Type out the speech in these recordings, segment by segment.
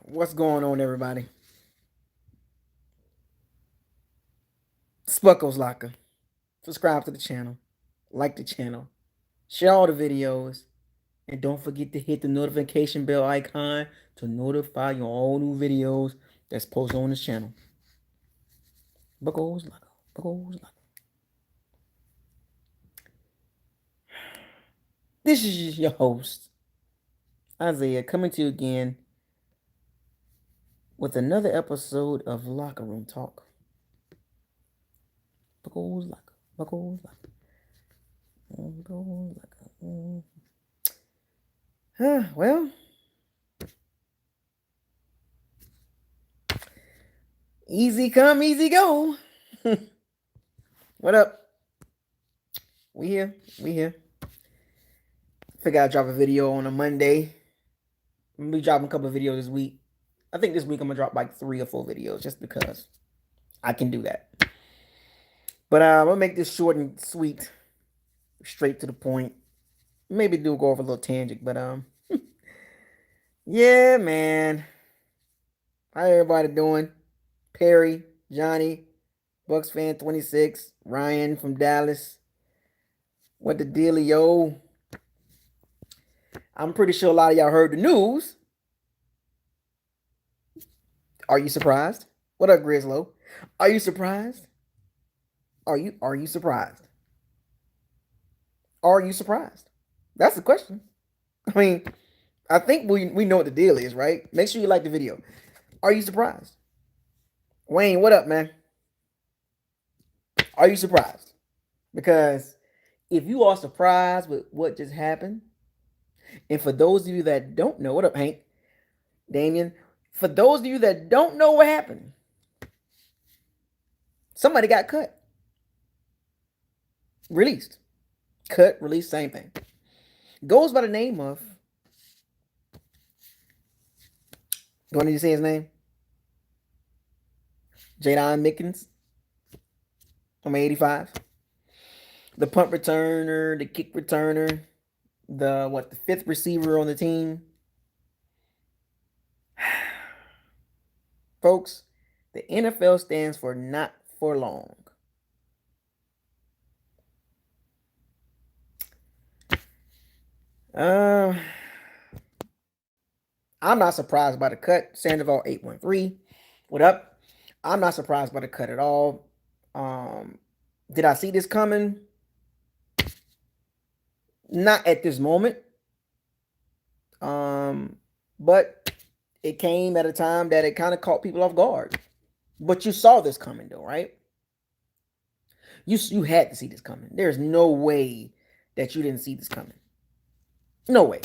What's going on, everybody? It's BucosLocker. Subscribe to the channel, like the channel, share all the videos, and don't forget to hit the notification bell icon to notify you all new videos that's posted on this channel. BucosLocker. BucosLocker. This is your host, Isaiah, coming to you again with another episode of Locker Room Talk. BucosLocker. BucosLocker. Well, easy come, easy go. What up? We here. Figure I'd drop a video on a Monday. I'm gonna be dropping a couple of videos this week. I think this week I'm gonna drop like 3 or 4 videos just because I can do that. But I'm gonna make this short and sweet, straight to the point. Maybe do go over a little tangent, but yeah, man. How everybody doing? Perry, Johnny, Bucs fan 26, Ryan from Dallas. What the dealio? I'm pretty sure a lot of y'all heard the news. Are you surprised? What up, Grizzlo? Are you surprised? Are you surprised? Are you surprised? That's the question. I mean, I think we know what the deal is, right? Make sure you like the video. Are you surprised? Wayne, what up, man? Are you surprised? Because if you are surprised with what just happened, and for those of you that don't know, what up, Hank? Damien, for those of you that don't know what happened, somebody got cut. Released. Cut, released, same thing. Goes by the name of, do I need to say his name? Jaydon Mickens. I'm 85. The punt returner, the kick returner, the 5th receiver on the team. Folks, the NFL stands for not for long. I'm not surprised by the cut. Sandoval 813. What up? I'm not surprised by the cut at all. Did I see this coming? Not at this moment. But it came at a time that it kind of caught people off guard. But you saw this coming though, right? You had to see this coming. There's no way that you didn't see this coming. No way.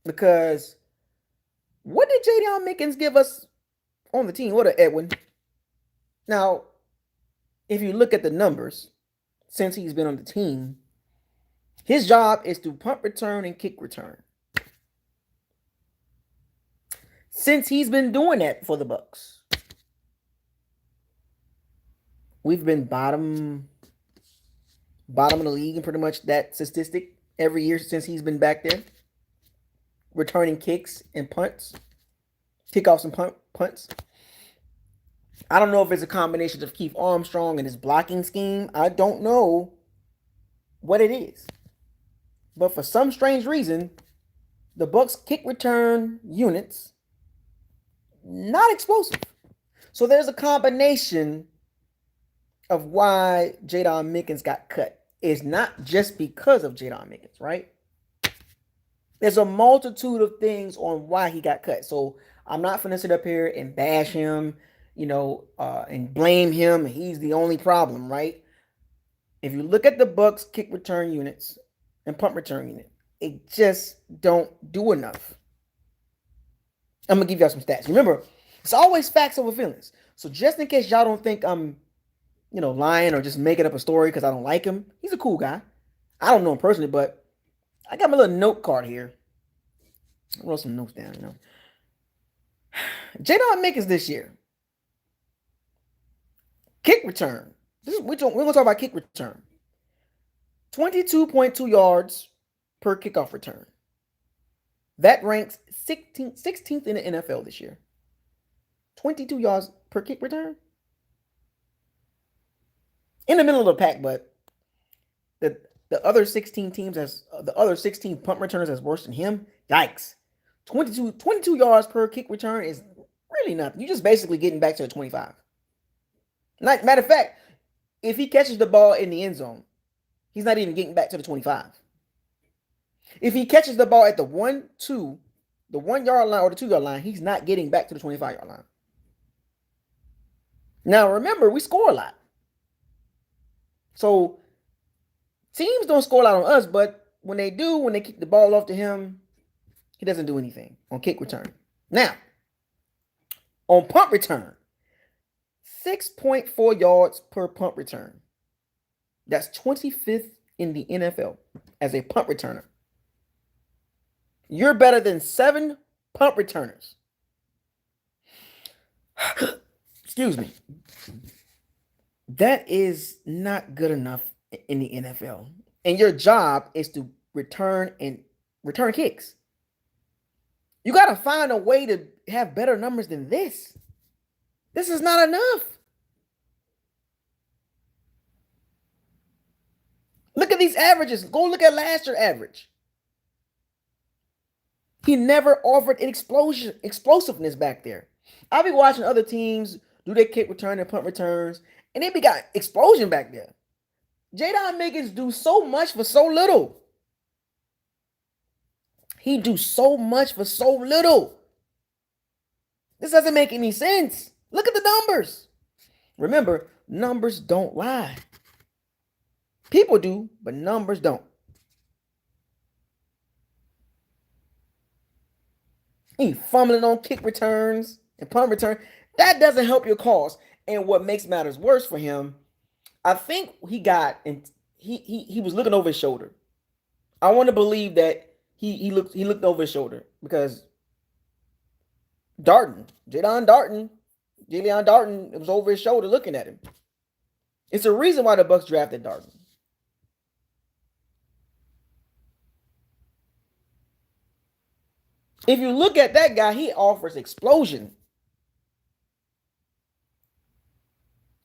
Because what did Jaydon Mickens give us on the team? What a Edwin. Now, if you look at the numbers, since he's been on the team, his job is to punt return and kick return. Since he's been doing that for the Bucs, we've been bottom of the league in pretty much that statistic every year since he's been back there. Returning kicks and punts. Kickoffs and punts. I don't know if it's a combination of Keith Armstrong and his blocking scheme. I don't know what it is. But for some strange reason, the Bucs kick return units not explosive. So there's a combination of why Jaydon Mickens got cut. It's not just because of Jaydon Mickens, right? There's a multitude of things on why he got cut. So I'm not going to sit up here and bash him, and blame him. He's the only problem, right? If you look at the Bucs kick return units and punt return unit, it just don't do enough. I'm going to give y'all some stats. Remember, it's always facts over feelings. So just in case y'all don't think I'm, lying or just making up a story because I don't like him, he's a cool guy. I don't know him personally, but I got my little note card here. I wrote some notes down, Jaydon Mickens this year. Kick return. We're going to talk about kick return. 22.2 yards per kickoff return. That ranks 16th in the NFL this year. 22 yards per kick return. In the middle of the pack, but the other 16 teams the other 16 punt returners has worse than him. Yikes. 22 yards per kick return is really nothing. You're just basically getting back to the 25. Matter of fact, if he catches the ball in the end zone, he's not even getting back to the 25. If he catches the ball at the 1 yard line or the 2 yard line, he's not getting back to the 25 yard line. Now remember, we score a lot. So teams don't score a lot on us, but when they do, when they kick the ball off to him, he doesn't do anything on kick return. Now, on punt return, 6.4 yards per punt return. That's 25th in the NFL as a punt returner. You're better than 7 punt returners. Excuse me. That is not good enough in the NFL. And your job is to return kicks. You got to find a way to have better numbers than this. This is not enough. Look at these averages. Go look at last year's average. He never offered an explosiveness back there. I'll be watching other teams do their kick return and punt returns, and they got explosion back there. Jaydon Mickens do so much for so little. He do so much for so little. This doesn't make any sense. Look at the numbers. Remember, numbers don't lie. People do, but numbers don't. He fumbling on kick returns and punt return. That doesn't help your cause. And what makes matters worse for him, I think he was looking over his shoulder. I want to believe that he looked over his shoulder because Jaydon Darton, it was over his shoulder looking at him. It's a reason why the Bucs drafted Darton. If you look at that guy, he offers explosion.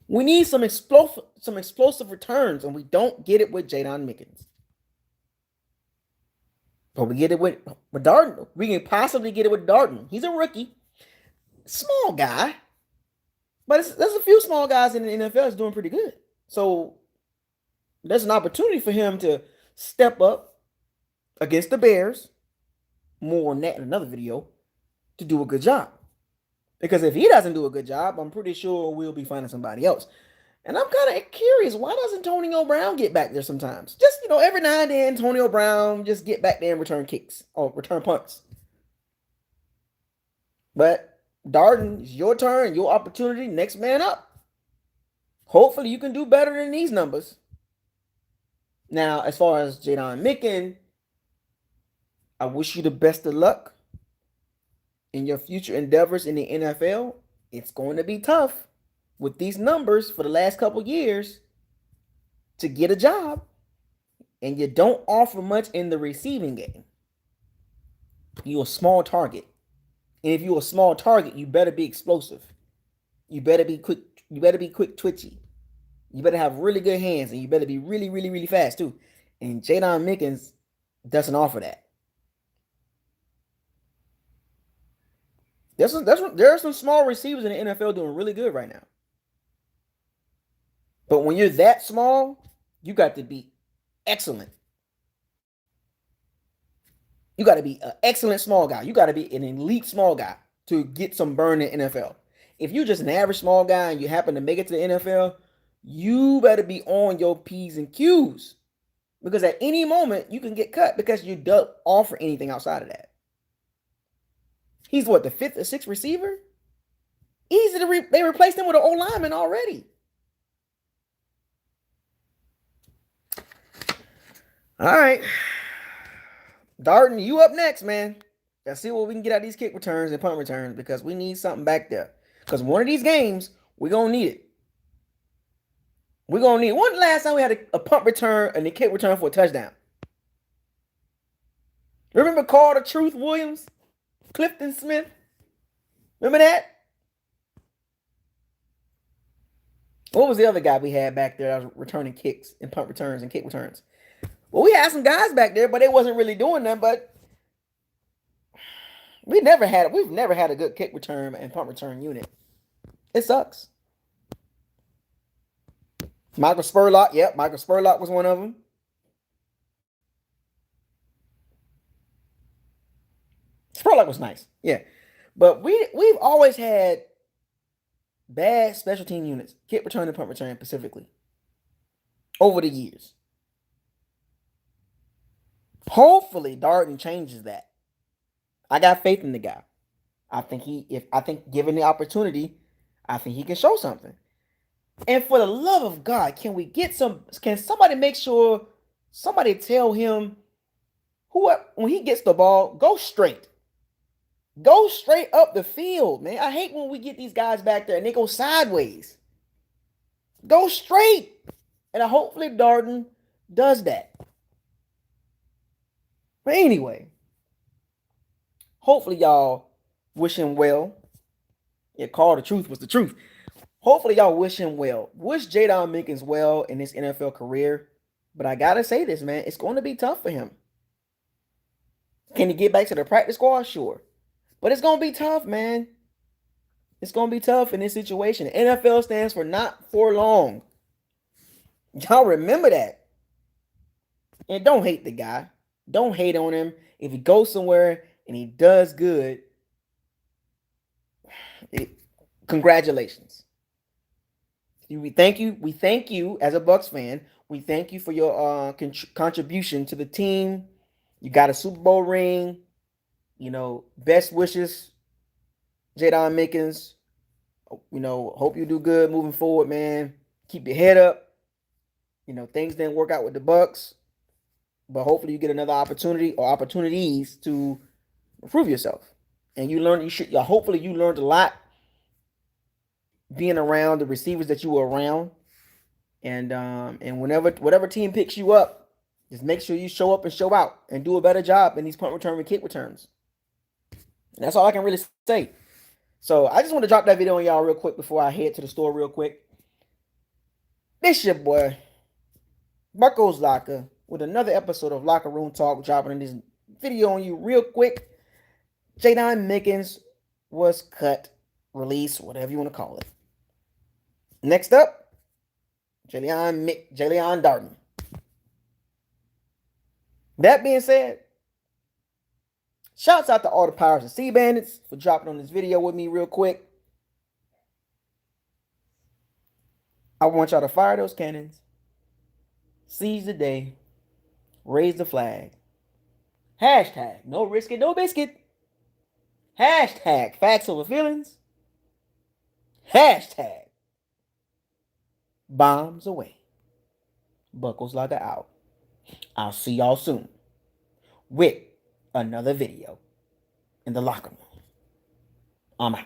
We need some explosive returns, and we don't get it with Jaydon Mickens. But we get it with Darton. We can possibly get it with Darton. He's a rookie. Small guy. But there's a few small guys in the NFL that's doing pretty good. So there's an opportunity for him to step up against the Bears. More on that in another video, to do a good job. Because if he doesn't do a good job, I'm pretty sure we'll be finding somebody else. And I'm kind of curious, why doesn't Antonio Brown get back there sometimes? Just, every now and then, Antonio Brown just get back there and return kicks or return punts. But Darton, it's your turn, your opportunity, next man up. Hopefully you can do better than these numbers. Now, as far as Jaydon Mickens, I wish you the best of luck in your future endeavors in the NFL. It's going to be tough with these numbers for the last couple years to get a job, and you don't offer much in the receiving game. You're a small target. And if you're a small target, you better be explosive. You better be quick. You better be quick twitchy. You better have really good hands, and you better be really, really, really fast too. And Jaydon Mickens doesn't offer that. There are some small receivers in the NFL doing really good right now. But when you're that small, you got to be excellent. You got to be an excellent small guy. You got to be an elite small guy to get some burn in the NFL. If you're just an average small guy and you happen to make it to the NFL, you better be on your P's and Q's. Because at any moment, you can get cut because you don't offer anything outside of that. He's what, the 5th or 6th receiver? Easy to they replaced him with an O-lineman already. All right. Darton, you up next, man. Let's see what we can get out of these kick returns and punt returns because we need something back there. Because one of these games, we're going to need it. We're going to need it. When the last time we had a punt return and a kick return for a touchdown? Remember Carl the Truth Williams? Clifton Smith? Remember that? What was the other guy we had back there that was returning kicks and punt returns and kick returns? Well, we had some guys back there, but they wasn't really doing them. But we've never had a good kick return and punt return unit. It sucks. Michael Spurlock, yep, Michael Spurlock was one of them. Spurlock was nice, yeah. But we've always had bad special team units, kick return and punt return specifically, over the years. Hopefully, Darden changes that. I got faith in the guy. I think given the opportunity, I think he can show something. And for the love of God, can somebody make sure somebody tell him when he gets the ball, go straight. Go straight up the field, man. I hate when we get these guys back there and they go sideways. Go straight. And hopefully Darden does that. But anyway, hopefully y'all wish him well. Yeah, Call the Truth was the truth. Hopefully y'all wish him well. Wish Jaydon Mickens well in his NFL career. But I gotta say this, man. It's going to be tough for him. Can he get back to the practice squad? Sure. But it's going to be tough, man. It's going to be tough in this situation. The NFL stands for not for long. Y'all remember that. And don't hate the guy. Don't hate on him. If he goes somewhere and he does good, congratulations. We thank you as a Bucs fan. We thank you for your contribution to the team. You got a Super Bowl ring. Best wishes, Jaydon Mickens. Hope you do good moving forward, man. Keep your head up. Things didn't work out with the Bucs, but hopefully you get another opportunity or opportunities to improve yourself. And hopefully you learned a lot being around the receivers that you were around. And whatever team picks you up, just make sure you show up and show out and do a better job in these punt return and kick returns. And that's all I can really say. So I just want to drop that video on y'all real quick before I head to the store real quick. This your boy, BucosLocker, with another episode of Locker Room Talk, dropping this video on you real quick. Jaydon Mickens was cut, released, whatever you want to call it. Next up, Jaydon Darden. That being said, shouts out to all the Pirates and Sea Bandits for dropping on this video with me real quick. I want y'all to fire those cannons, seize the day, raise the flag. Hashtag no risk it, no biscuit. Hashtag facts over feelings. Hashtag bombs away. BucosLocker out. I'll see y'all soon with another video in the locker room. I'm out.